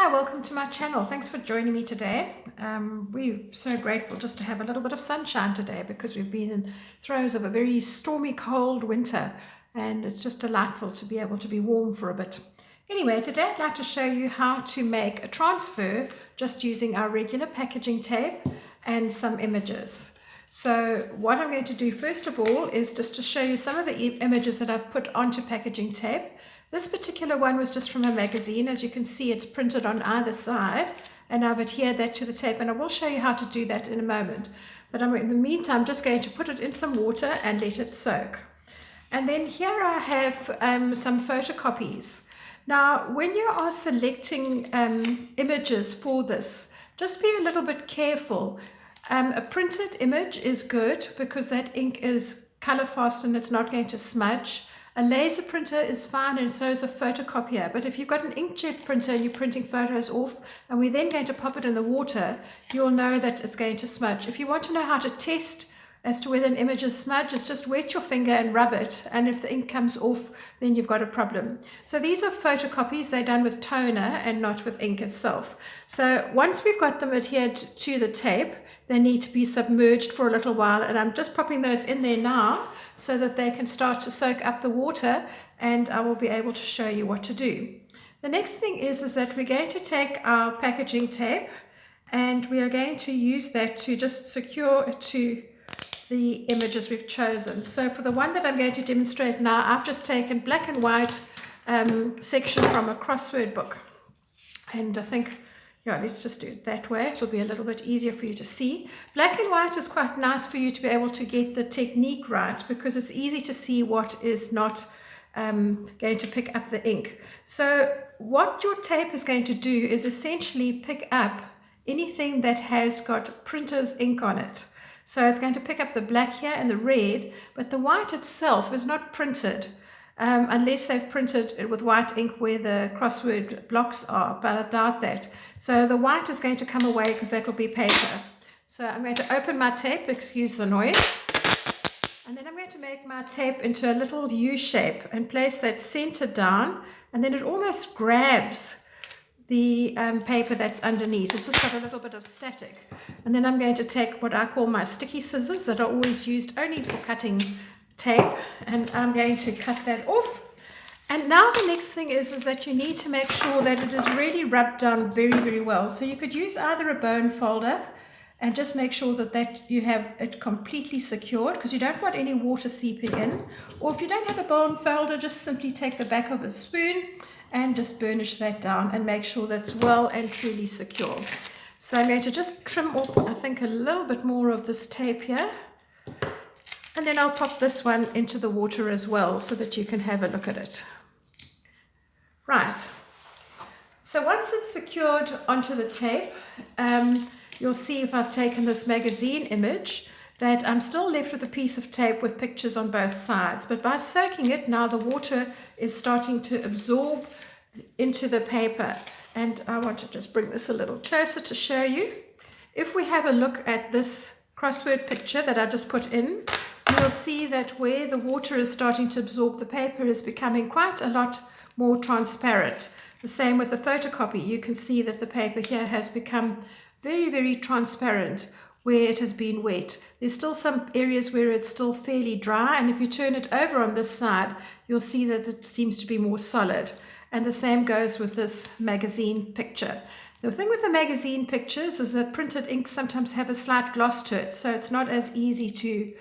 Hi, welcome to my channel. Thanks for joining me today. We're so grateful just to have a little bit of sunshine today because we've been in throes of a very stormy, cold winter, and it's just delightful to be able to be warm for a bit. Anyway, today I'd like to show you how to make a transfer just using our regular packaging tape and some images. So what I'm going to do first of all is just to show you some of the images that I've put onto packaging tape. This particular one was just from a magazine. As you can see, it's printed on either side, and I've adhered that to the tape, and I will show you how to do that in a moment. But in the meantime, I'm just going to put it in some water and let it soak. And then here I have some photocopies. Now, when you are selecting images for this, just be a little bit careful. A printed image is good because that ink is color fast and it's not going to smudge. A laser printer is fine, and so is a photocopier. But if you've got an inkjet printer and you're printing photos off and we're then going to pop it in the water, you'll know that it's going to smudge. If you want to know how to test as to whether an image is smudged, just wet your finger and rub it, and if the ink comes off, then you've got a problem. So these are photocopies. They're done with toner and not with ink itself. So once we've got them adhered to the tape, they need to be submerged for a little while, and I'm just popping those in there now so that they can start to soak up the water, and I will be able to show you what to do. The next thing is that we're going to take our packaging tape and we are going to use that to just secure it to the images we've chosen. So for the one that I'm going to demonstrate now, I've just taken black and white section from a crossword book, and I think, yeah, let's just do it that way. It'll be a little bit easier for you to see. Black and white is quite nice for you to be able to get the technique right, because it's easy to see what is not going to pick up the ink. So what your tape is going to do is essentially pick up anything that has got printer's ink on it. So it's going to pick up the black here and the red, but the white itself is not printed unless they've printed it with white ink where the crossword blocks are, but I doubt that. So the white is going to come away because that will be paper. So I'm going to open my tape, excuse the noise, and then I'm going to make my tape into a little U shape and place that center down, and then it almost grabs the paper that's underneath. It's just got a little bit of static. And then I'm going to take what I call my sticky scissors that are always used only for cutting tape, and I'm going to cut that off. And now the next thing is that you need to make sure that it is really rubbed down very, very well. So you could use either a bone folder and just make sure that you have it completely secured, because you don't want any water seeping in. Or if you don't have a bone folder, just simply take the back of a spoon and just burnish that down and make sure that's well and truly secure. So I'm going to just trim off, I think, a little bit more of this tape here. And then I'll pop this one into the water as well so that you can have a look at it. Right. So once it's secured onto the tape, you'll see if I've taken this magazine image that I'm still left with a piece of tape with pictures on both sides. But by soaking it, now the water is starting to absorb into the paper. And I want to just bring this a little closer to show you. If we have a look at this crossword picture that I just put in, you'll see that where the water is starting to absorb the paper is becoming quite a lot more transparent. The same with the photocopy. You can see that the paper here has become very, very transparent where it has been wet. There's still some areas where it's still fairly dry, and if you turn it over on this side, you'll see that it seems to be more solid. And the same goes with this magazine picture. The thing with the magazine pictures is that printed inks sometimes have a slight gloss to it, so it's not as easy to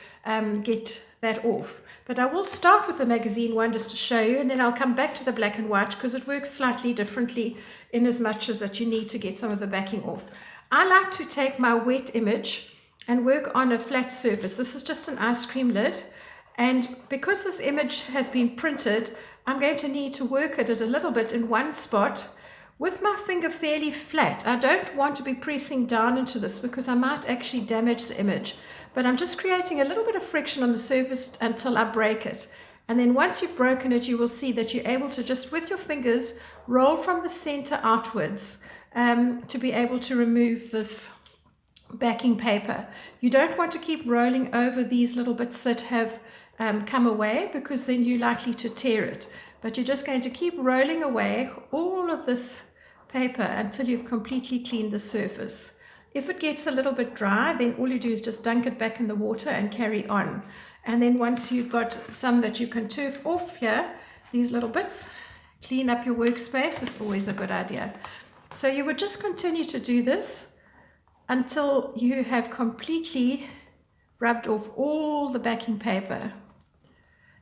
get that off. But I will start with the magazine one just to show you, and then I'll come back to the black and white because it works slightly differently in as much as that you need to get some of the backing off. I like to take my wet image and work on a flat surface. This is just an ice cream lid, and because this image has been printed, I'm going to need to work at it a little bit in one spot with my finger fairly flat. I don't want to be pressing down into this because I might actually damage the image, but I'm just creating a little bit of friction on the surface until I break it. And then once you've broken it, you will see that you're able to just with your fingers roll from the center outwards to be able to remove this backing paper. You don't want to keep rolling over these little bits that have come away, because then you're likely to tear it. But you're just going to keep rolling away all of this paper until you've completely cleaned the surface. If it gets a little bit dry, then all you do is just dunk it back in the water and carry on. And then once you've got some that you can turf off here, these little bits, clean up your workspace. It's always a good idea. So you would just continue to do this until you have completely rubbed off all the backing paper.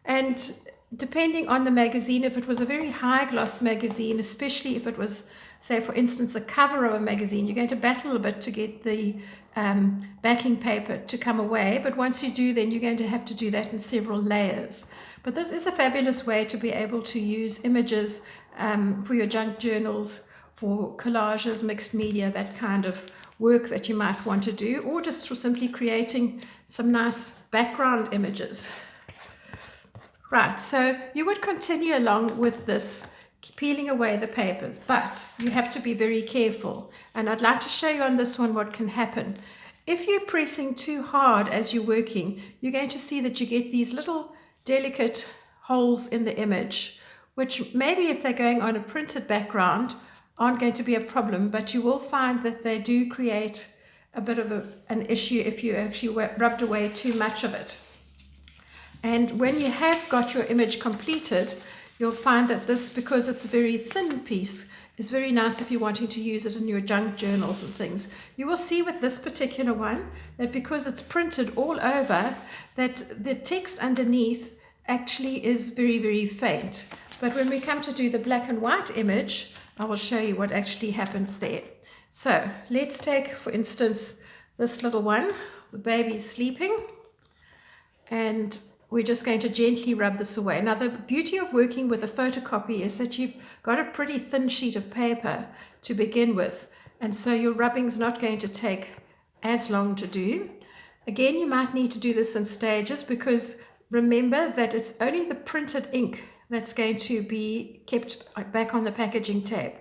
And depending on the magazine, if it was a very high gloss magazine, especially if it was, say for instance, a cover of a magazine, you're going to battle a bit to get the backing paper to come away. But once you do, then you're going to have to do that in several layers. But this is a fabulous way to be able to use images for your junk journals, for collages, mixed media, that kind of work that you might want to do, or just for simply creating some nice background images. Right, so you would continue along with this, peeling away the papers, but you have to be very careful. And I'd like to show you on this one what can happen. If you're pressing too hard as you're working, you're going to see that you get these little delicate holes in the image, which maybe if they're going on a printed background aren't going to be a problem, but you will find that they do create a bit of an issue if you actually rubbed away too much of it. And when you have got your image completed, you'll find that this, because it's a very thin piece, is very nice if you're wanting to use it in your junk journals and things. You will see with this particular one that because it's printed all over, that the text underneath actually is very, very faint. But when we come to do the black and white image, I will show you what actually happens there. So let's take, for instance, this little one. The baby's sleeping, and we're just going to gently rub this away. Now, the beauty of working with a photocopy is that you've got a pretty thin sheet of paper to begin with, and so your rubbing's not going to take as long to do. Again, you might need to do this in stages, because remember that it's only the printed ink that's going to be kept back on the packaging tape.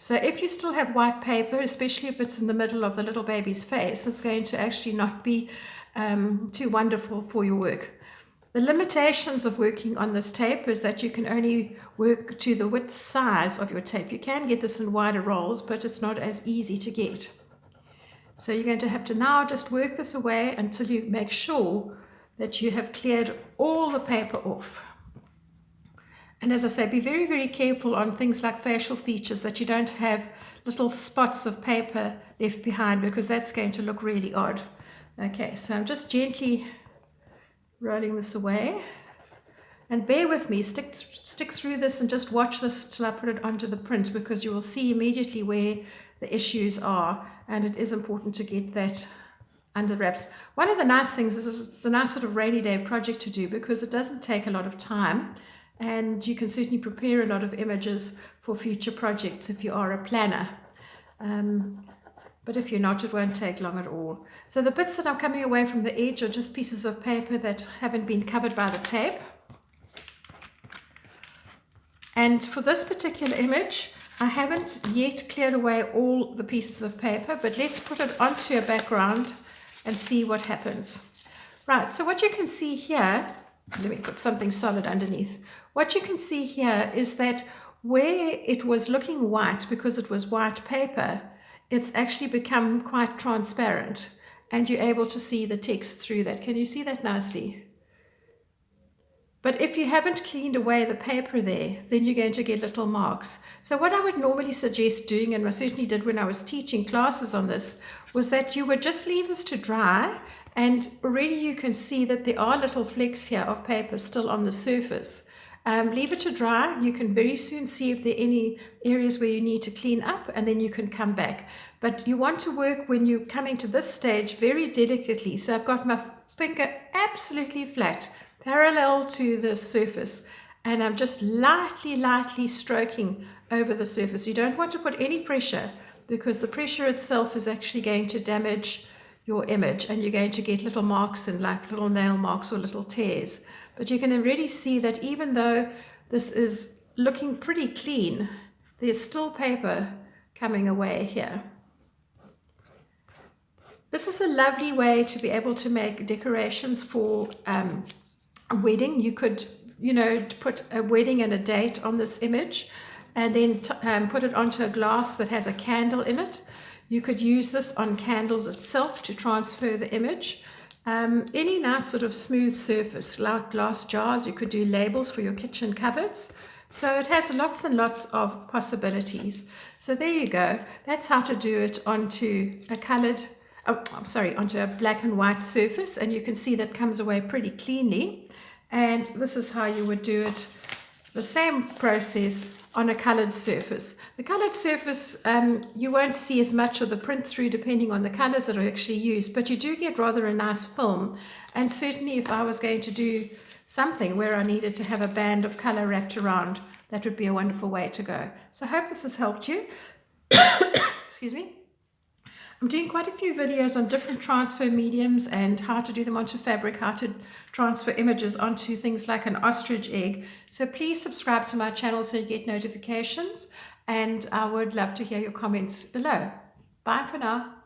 So if you still have white paper, especially if it's in the middle of the little baby's face, it's going to actually not be too wonderful for your work. The limitations of working on this tape is that you can only work to the width size of your tape. You can get this in wider rolls, but it's not as easy to get. So you're going to have to now just work this away until you make sure that you have cleared all the paper off. And as I say, be very, very careful on things like facial features, that you don't have little spots of paper left behind, because that's going to look really odd. Okay, so I'm just gently rolling this away, and bear with me, stick through this and just watch this till I put it onto the print, because you will see immediately where the issues are, and it is important to get that under wraps. One of the nice things is it's a nice sort of rainy day project to do, because it doesn't take a lot of time, and you can certainly prepare a lot of images for future projects if you are a planner. But if you're not, it won't take long at all. So the bits that are coming away from the edge are just pieces of paper that haven't been covered by the tape. And for this particular image, I haven't yet cleared away all the pieces of paper, but let's put it onto a background and see what happens. Right, so what you can see here, let me put something solid underneath. What you can see here is that where it was looking white because it was white paper, it's actually become quite transparent, and you're able to see the text through that. Can you see that nicely? But if you haven't cleaned away the paper there, then you're going to get little marks. So what I would normally suggest doing, and I certainly did when I was teaching classes on this, was that you would just leave this to dry, and already you can see that there are little flecks here of paper still on the surface. Leave it to dry. You can very soon see if there are any areas where you need to clean up, and then you can come back. But you want to work, when you're coming to this stage, very delicately. So I've got my finger absolutely flat, parallel to the surface, and I'm just lightly stroking over the surface. You don't want to put any pressure, because the pressure itself is actually going to damage your image, and you're going to get little marks, and like little nail marks or little tears. But you can already see that even though this is looking pretty clean, there's still paper coming away here. This is a lovely way to be able to make decorations for a wedding. You could, put a wedding and a date on this image, and then put it onto a glass that has a candle in it. You could use this on candles itself to transfer the image. Any nice sort of smooth surface like glass jars. You could do labels for your kitchen cupboards. So it has lots and lots of possibilities. So there you go. That's how to do it onto a onto a black and white surface, and you can see that comes away pretty cleanly. And this is how you would do it, the same process on a colored surface. The colored surface, you won't see as much of the print through depending on the colors that are actually used, but you do get rather a nice film. And certainly if I was going to do something where I needed to have a band of color wrapped around, that would be a wonderful way to go. So I hope this has helped you. Excuse me. I'm doing quite a few videos on different transfer mediums and how to do them onto fabric, how to transfer images onto things like an ostrich egg. So please subscribe to my channel so you get notifications, and I would love to hear your comments below. Bye for now.